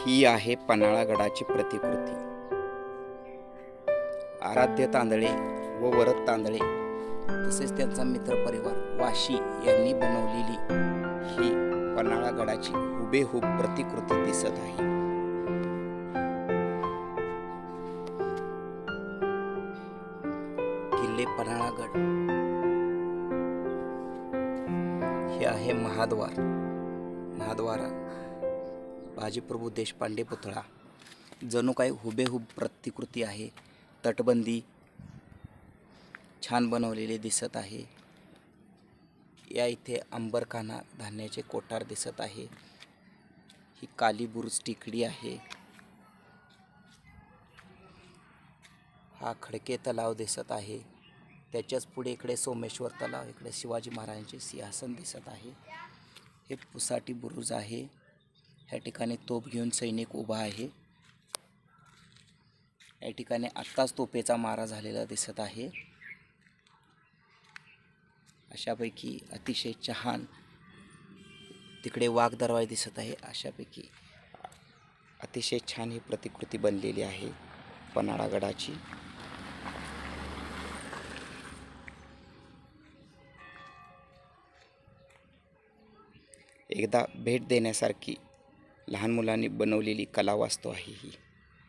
ही आहे पन्हाळागडाची प्रतिकृती। आराध्य तांदळे व वरद तांदळे तसेच त्यांचा मित्रपरिवार वाशी यांनी बनवलेली ही पन्हाळागडाची हुबेहूब प्रतिकृती दिसत आहे। किल्ले पन्हाळागड हे आहे महाद्वार बाजीप्रभू देशपांडे पुतळा जणू काही हुबेहूब प्रतिकृती आहे। तटबंदी छान बनवलेले दिसत आहे। या इथे अंबरखाना धान्याचे कोठार दिसत आहे। ही कालीबुरुज टेकडी आहे। हा खडके तलाव दिसत आहे। त्याच्याच पुढे इकडे सोमेश्वर तलाव, इकडे शिवाजी महाराजांचे सिंहासन दिसत आहे। हे पुसाटी बुरुज आहे। ह्या ठिकाणी तोफ घेऊन सैनिक उभा आहे। या ठिकाणी आत्ताच तोफेचा मारा झालेला दिसत आहे। अशापैकी अतिशय छान तिकडे वाघ दरवाजा दिसत आहे। अशापैकी अतिशय छान ही प्रतिकृती बनलेली आहे पन्हाळागडाची। एकदा भेट देण्यासारखी लहान मुलांनी बनवलेली कला वास्तू आहे ही।